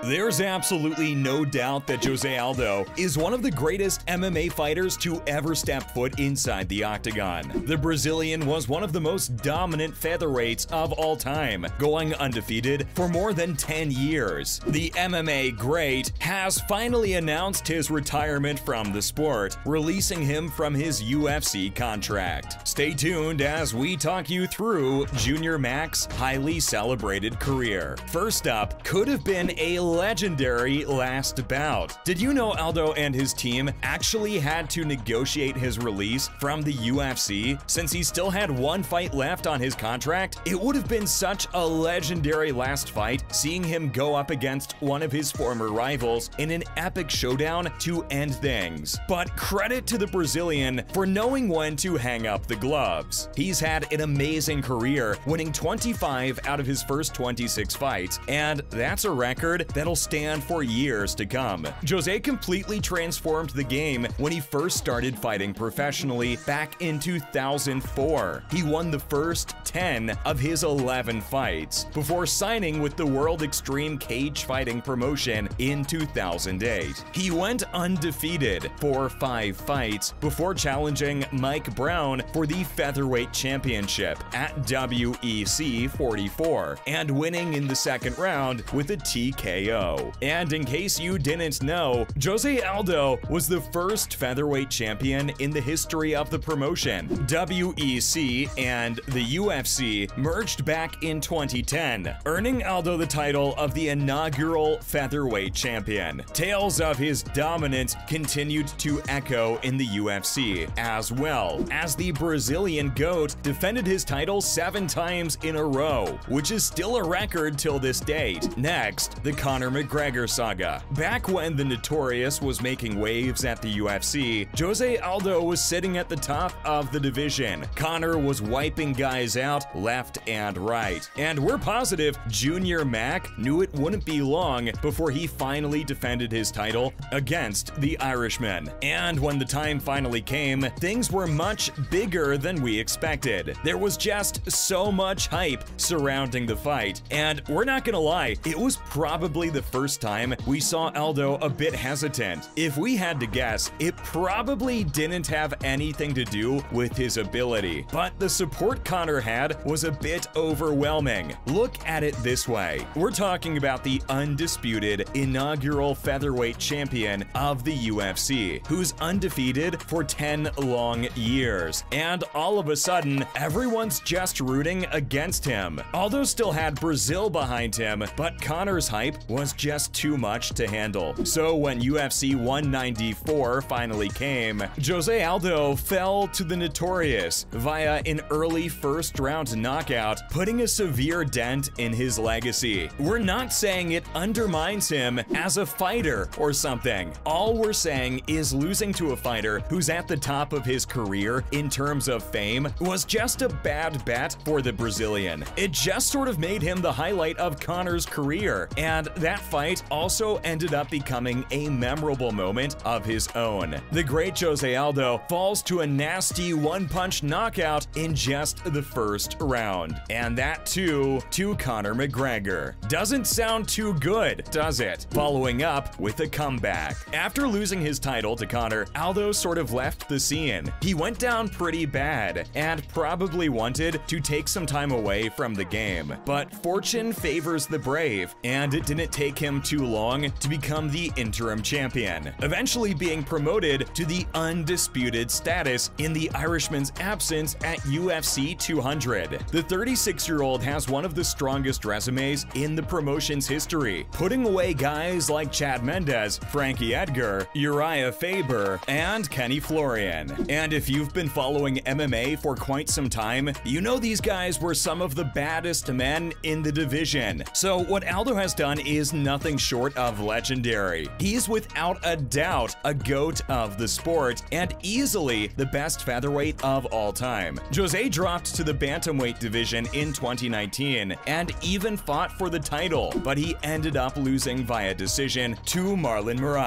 There's absolutely no doubt that Jose Aldo is one of the greatest MMA fighters to ever step foot inside the octagon. The Brazilian was one of the most dominant featherweights of all time, going undefeated for more than 10 years. The MMA great has finally announced his retirement from the sport, releasing him from his UFC contract. Stay tuned as we talk you through Junior Mac's highly celebrated career. First up, could have been a legendary last bout. Did you know Aldo and his team actually had to negotiate his release from the UFC since he still had one fight left on his contract? It would have been such a legendary last fight, seeing him go up against one of his former rivals in an epic showdown to end things. But credit to the Brazilian for knowing when to hang up the gloves. He's had an amazing career, winning 25 out of his first 26 fights, and that's a record that'll stand for years to come. Jose completely transformed the game when he first started fighting professionally back in 2004. He won the first 10 of his 11 fights before signing with the World Extreme Cagefighting promotion in 2008. He went undefeated for 5 fights before challenging Mike Brown for the featherweight championship at WEC 44 and winning in the second round with a TKO. And in case you didn't know, Jose Aldo was the first featherweight champion in the history of the promotion. WEC and the UFC merged back in 2010, earning Aldo the title of the inaugural featherweight champion. Tales of his dominance continued to echo in the UFC, as well as the Brazilian GOAT defended his title 7 times in a row, which is still a record till this date. Next, the Conor McGregor saga. Back when the Notorious was making waves at the UFC, Jose Aldo was sitting at the top of the division. Conor was wiping guys out left and right. And we're positive Junior Mac knew it wouldn't be long before he finally defended his title against the Irishman. And when the time finally came, things were much bigger than we expected. There was just so much hype surrounding the fight. And we're not gonna lie, it was probably the first time we saw Aldo a bit hesitant. If we had to guess, it probably didn't have anything to do with his ability, but the support Conor had was a bit overwhelming. Look at it this way. We're talking about the undisputed inaugural featherweight champion of the UFC, who's undefeated for 10 long years. And all of a sudden, everyone's just rooting against him. Aldo still had Brazil behind him, but Conor's hype was just too much to handle. So when UFC 194 finally came, Jose Aldo fell to the Notorious via an early first-round knockout, putting a severe dent in his legacy. We're not saying it undermines him as a fighter or something. All we're saying is losing to a fighter who's at the top of his career in terms of fame was just a bad bet for the Brazilian. It just sort of made him the highlight of Conor's career, and that fight also ended up becoming a memorable moment of his own. The great Jose Aldo falls to a nasty one-punch knockout in just the first round, and that too to Conor McGregor. Doesn't sound too good, does it? Following up with a comeback. After losing his title to Conor, Aldo sort of left the scene. He went down pretty bad and probably wanted to take some time away from the game, but fortune favors the brave, and it didn't take him too long to become the interim champion, eventually being promoted to the undisputed status in the Irishman's absence at UFC 200. The 36-year-old has one of the strongest resumes in the promotion's history, putting away guys like Chad Mendes, Frankie Edgar, Uriah Faber, and Kenny Florian. And if you've been following MMA for quite some time, you know these guys were some of the baddest men in the division. So what Aldo has done is nothing short of legendary. He's without a doubt a GOAT of the sport and easily the best featherweight of all time. Jose dropped to the bantamweight division in 2019 and even fought for the title, but he ended up losing via decision to Marlon Vera.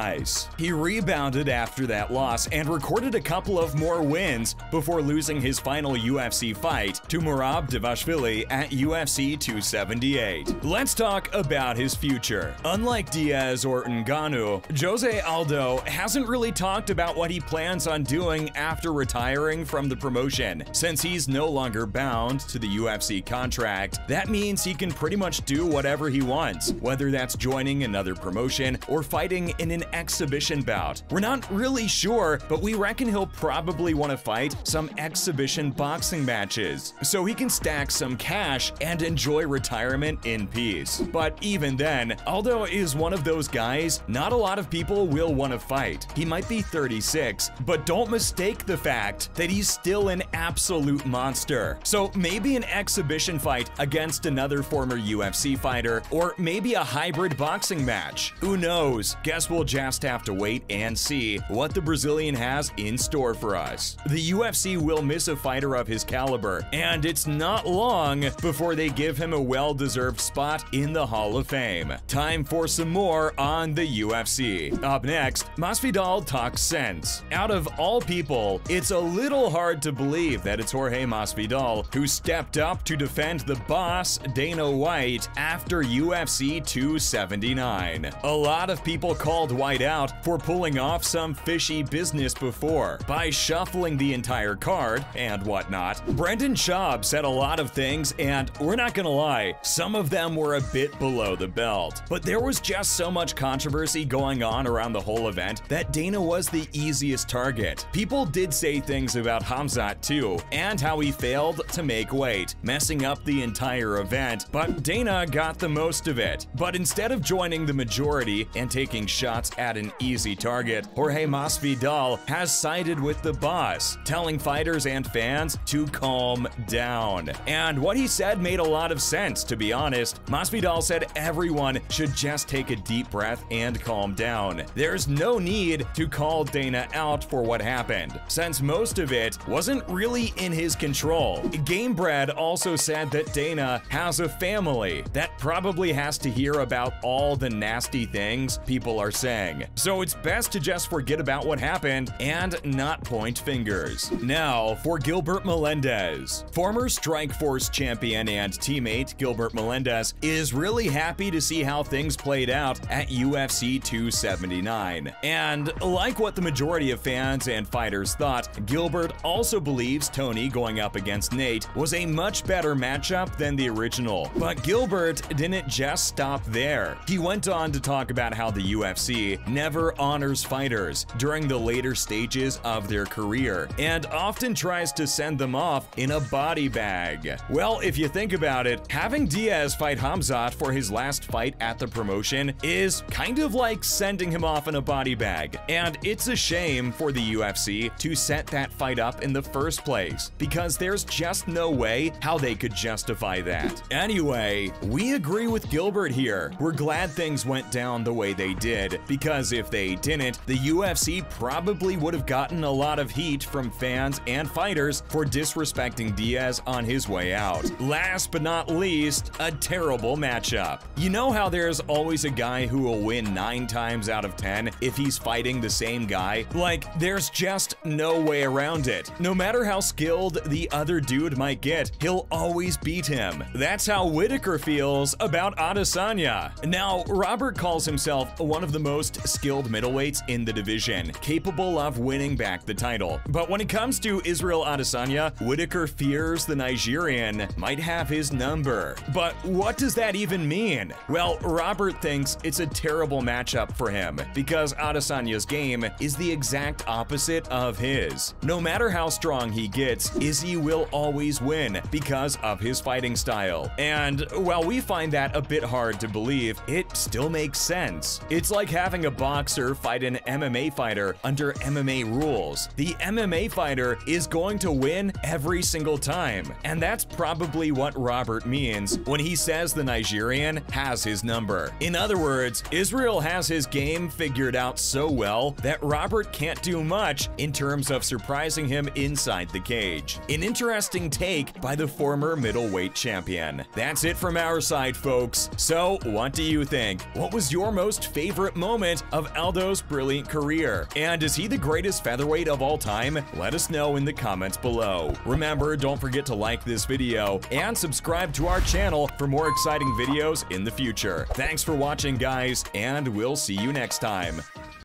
He rebounded after that loss and recorded a couple of more wins before losing his final UFC fight to Merab Dvalishvili at UFC 278. Let's talk about his future. future. Unlike Diaz or Ngannou, Jose Aldo hasn't really talked about what he plans on doing after retiring from the promotion. Since he's no longer bound to the UFC contract, that means he can pretty much do whatever he wants, whether that's joining another promotion or fighting in an exhibition bout. We're not really sure, but we reckon he'll probably want to fight some exhibition boxing matches, so he can stack some cash and enjoy retirement in peace. But even then, Aldo is one of those guys not a lot of people will want to fight. He might be 36, but don't mistake the fact that he's still an absolute monster. So maybe an exhibition fight against another former UFC fighter, or maybe a hybrid boxing match. Who knows? Guess we'll just have to wait and see what the Brazilian has in store for us. The UFC will miss a fighter of his caliber, and it's not long before they give him a well-deserved spot in the Hall of Fame. Time for some more on the UFC. Up next, Masvidal talks sense. Out of all people, it's a little hard to believe that it's Jorge Masvidal who stepped up to defend the boss, Dana White, after UFC 279. A lot of people called White out for pulling off some fishy business before, by shuffling the entire card and whatnot. Brendan Schaub said a lot of things, and we're not gonna lie, some of them were a bit below the belt. But there was just so much controversy going on around the whole event that Dana was the easiest target. People did say things about Khamzat too, and how he failed to make weight, messing up the entire event, but Dana got the most of it. But instead of joining the majority and taking shots at an easy target, Jorge Masvidal has sided with the boss, telling fighters and fans to calm down. And what he said made a lot of sense, to be honest. Masvidal said everyone should just take a deep breath and calm down. There's no need to call Dana out for what happened, since most of it wasn't really in his control. Gamebred also said that Dana has a family that probably has to hear about all the nasty things people are saying. So it's best to just forget about what happened and not point fingers. Now for Gilbert Melendez. Former Strikeforce champion and teammate Gilbert Melendez is really happy to see how things played out at UFC 279. And like what the majority of fans and fighters thought, Gilbert also believes Tony going up against Nate was a much better matchup than the original. But Gilbert didn't just stop there. He went on to talk about how the UFC never honors fighters during the later stages of their career, and often tries to send them off in a body bag. Well, if you think about it, having Diaz fight Khamzat for his last fight at the promotion is kind of like sending him off in a body bag. And it's a shame for the UFC to set that fight up in the first place, because there's just no way how they could justify that. Anyway, we agree with Gilbert here. We're glad things went down the way they did, because if they didn't, the UFC probably would have gotten a lot of heat from fans and fighters for disrespecting Diaz on his way out. Last but not least, a terrible matchup. You know how there's always a guy who will win 9 times out of 10 if he's fighting the same guy? Like, there's just no way around it. No matter how skilled the other dude might get, he'll always beat him. That's how Whitaker feels about Adesanya. Now, Robert calls himself one of the most skilled middleweights in the division, capable of winning back the title. But when it comes to Israel Adesanya, Whitaker fears the Nigerian might have his number. But what does that even mean? Well, Robert thinks it's a terrible matchup for him, because Adesanya's game is the exact opposite of his. No matter how strong he gets, Izzy will always win because of his fighting style. And while we find that a bit hard to believe, it still makes sense. It's like having a boxer fight an MMA fighter under MMA rules. The MMA fighter is going to win every single time. And that's probably what Robert means when he says the Nigerian has his number. In other words, Israel has his game figured out so well that Robert can't do much in terms of surprising him inside the cage. An interesting take by the former middleweight champion. That's it from our side, folks. So, what do you think? What was your most favorite moment of Aldo's brilliant career? And is he the greatest featherweight of all time? Let us know in the comments below. Remember, don't forget to like this video and subscribe to our channel for more exciting videos in the future. future. Thanks for watching, guys, and we'll see you next time.